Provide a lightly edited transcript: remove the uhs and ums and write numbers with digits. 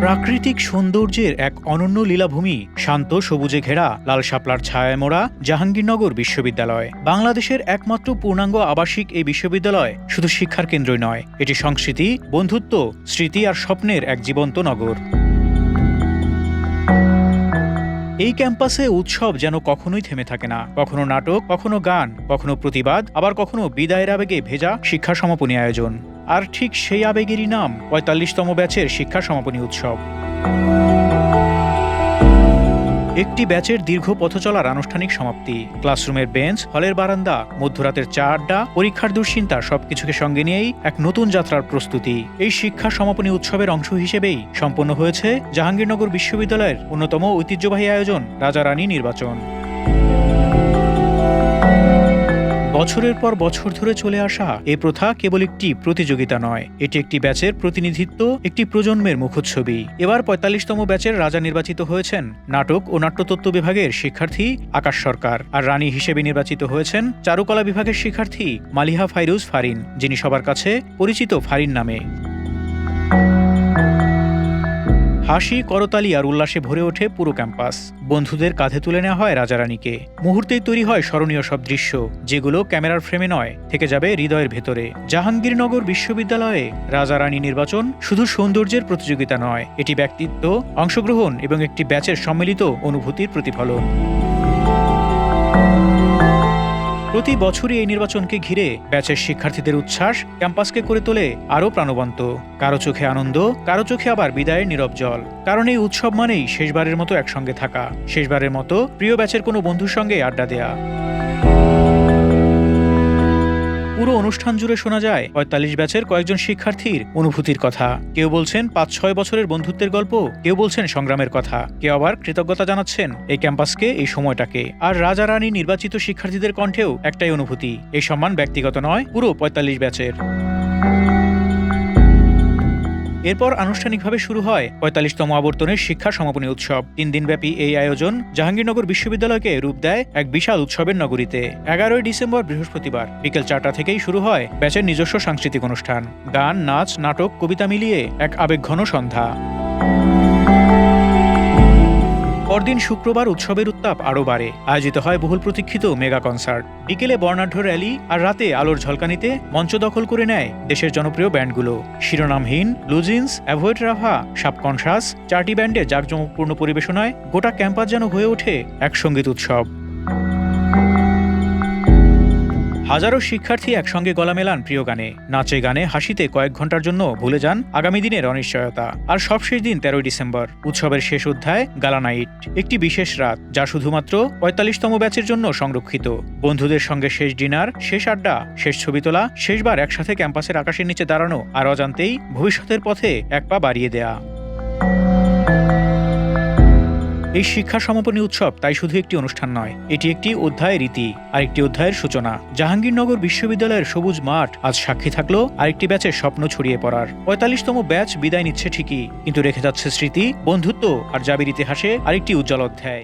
প্রাকৃতিক সৌন্দর্যের এক অনন্য লীলাভূমি, শান্ত সবুজে ঘেরা লাল শাপলার ছায়ায় মোড়া জাহাঙ্গীরনগর বিশ্ববিদ্যালয়। বাংলাদেশের একমাত্র পূর্ণাঙ্গ আবাসিক এই বিশ্ববিদ্যালয় শুধু শিক্ষার কেন্দ্রই নয়, এটি সংস্কৃতি, বন্ধুত্ব, স্মৃতি আর স্বপ্নের এক জীবন্ত নগর। এই ক্যাম্পাসে উৎসব যেন কখনোই থেমে থাকে না। কখনো নাটক, কখনো গান, কখনো প্রতিবাদ, আবার কখনো বিদায়ের আবেগে ভেজা শিক্ষা সমাপনী আয়োজন। আর ঠিক সেই আবেগেরই নাম ৪৫তম ব্যাচের শিক্ষা সমাপনী উৎসব। একটি ব্যাচের দীর্ঘ পথ চলার আনুষ্ঠানিক সমাপ্তি। ক্লাসরুমের বেঞ্চ, হলের বারান্দা, মধ্যরাতের চা আড্ডা, পরীক্ষার দুশ্চিন্তা সবকিছুকে সঙ্গে নিয়েই এক নতুন যাত্রার প্রস্তুতি। এই শিক্ষা সমাপনী উৎসবের অংশ হিসেবেই সম্পন্ন হয়েছে জাহাঙ্গীরনগর বিশ্ববিদ্যালয়ের অন্যতম ঐতিহ্যবাহী আয়োজন রাজা-রানী নির্বাচন। বছরের পর বছর ধরে চলে আসা এ প্রথা কেবল একটি প্রতিযোগিতা নয়, এটি একটি ব্যাচের প্রতিনিধিত্ব, একটি প্রজন্মের মুখচ্ছবি। এবার ৪৫তম ব্যাচের রাজা নির্বাচিত হয়েছেন নাটক ও নাট্যতত্ত্ব বিভাগের শিক্ষার্থী আকাশ সরকার, আর রানী হিসেবে নির্বাচিত হয়েছেন চারুকলা বিভাগের শিক্ষার্থী মালিহা ফাইরুজ ফারিন, যিনি সবার কাছে পরিচিত ফারিন নামে। হাসি, করতালি আর উল্লাসে ভরে ওঠে পুরো ক্যাম্পাস। বন্ধুদের কাঁধে তুলে নেওয়া হয় রাজারানীকে। মুহূর্তেই তৈরি হয় স্মরণীয় সব দৃশ্য, যেগুলো ক্যামেরার ফ্রেমে নয়, থেকে যাবে হৃদয়ের ভেতরে। জাহাঙ্গীরনগর বিশ্ববিদ্যালয়ে রাজারানী নির্বাচন শুধু সৌন্দর্যের প্রতিযোগিতা নয়, এটি ব্যক্তিত্ব, অংশগ্রহণ এবং একটি ব্যাচের সম্মিলিত অনুভূতির প্রতিফলন। প্রতি বছরই এই নির্বাচনকে ঘিরে ব্যাচের শিক্ষার্থীদের উচ্ছ্বাস ক্যাম্পাসকে করে তোলে আরও প্রাণবন্ত। কারো চোখে আনন্দ, কারো চোখে আবার বিদায়ের নীরব জল। কারণ এই উৎসব মানেই শেষবারের মতো একসঙ্গে থাকা, শেষবারের মতো প্রিয় ব্যাচের কোনো বন্ধুর সঙ্গে আড্ডা দেয়া। পুরো অনুষ্ঠান জুড়ে শোনা যায় ৪৫ ব্যাচের কয়েকজন শিক্ষার্থীর অনুভূতির কথা। কেউ বলছেন ৫-৬ বছরের বন্ধুত্বের গল্প, কেউ বলছেন সংগ্রামের কথা, কেউ আবার কৃতজ্ঞতা জানাচ্ছেন এই ক্যাম্পাসকে, এই সময়টাকে। আর রাজা রানী নির্বাচিত শিক্ষার্থীদের কণ্ঠেও একটাই অনুভূতি, এই সম্মান ব্যক্তিগত নয়, পুরো ৪৫ ব্যাচের। এরপর আনুষ্ঠানিকভাবে শুরু হয় ৪৫তম আবর্তনের শিক্ষা সমাপনী উৎসব। ৩ দিনব্যাপী এই আয়োজন জাহাঙ্গীরনগর বিশ্ববিদ্যালয়কে রূপ দেয় এক বিশাল উৎসবের নগরীতে। ১১ই ডিসেম্বর বৃহস্পতিবার বিকেল ৪টা থেকেই শুরু হয় ব্যাচের নিজস্ব সাংস্কৃতিক অনুষ্ঠান। গান, নাচ, নাটক, কবিতা মিলিয়ে এক আবেগঘন সন্ধ্যা। পরদিন শুক্রবার উৎসবের উত্তাপ আরও বাড়ে। আয়োজিত হয় বহুল প্রতীক্ষিত মেগা কনসার্ট। বিকেলে বর্ণাঢ্য র্যালি, আর রাতে আলোর ঝলকানিতে মঞ্চ দখল করে নেয় দেশের জনপ্রিয় ব্যান্ডগুলো। Shironamhin, Blue Jeans, Avoid Rafa, Subconscious, 4টি ব্যান্ডে জাঁকজমকপূর্ণ পরিবেশনায় গোটা ক্যাম্পাস যেন হয়ে ওঠে এক সঙ্গীত উৎসব। হাজারো শিক্ষার্থী একসঙ্গে গলা মেলান প্রিয় গানে, নাচে গানে, হাসিতে কয়েক ঘন্টার জন্য ভুলে যান আগামী দিনের অনিশ্চয়তা। আর সবশেষ দিন ১৩ই ডিসেম্বর, উৎসবের শেষ অধ্যায় গালা নাইট, একটি বিশেষ রাত যা শুধুমাত্র ৪৫তম ব্যাচের জন্য সংরক্ষিত। বন্ধুদের সঙ্গে শেষ ডিনার, শেষ আড্ডা, শেষ ছবি তোলা, শেষবার একসাথে ক্যাম্পাসের আকাশের নিচে দাঁড়ানো, আর অজান্তেই ভবিষ্যতের পথে এক পা বাড়িয়ে দেয়া। এই শিক্ষা সমাপনী উৎসব তাই শুধু একটি অনুষ্ঠান নয়, এটি একটি অধ্যায়ের রীতি, আর একটি অধ্যায়ের সূচনা। জাহাঙ্গীরনগর বিশ্ববিদ্যালয়ের সবুজ মাঠ আজ সাক্ষী থাকলো আরেকটি ব্যাচের স্বপ্ন ছড়িয়ে পড়ার। ৪৫তম ব্যাচ বিদায় নিচ্ছে ঠিকই, কিন্তু রেখে যাচ্ছে স্মৃতি, বন্ধুত্ব আর জাবির ইতিহাসে আরেকটি উজ্জ্বল অধ্যায়।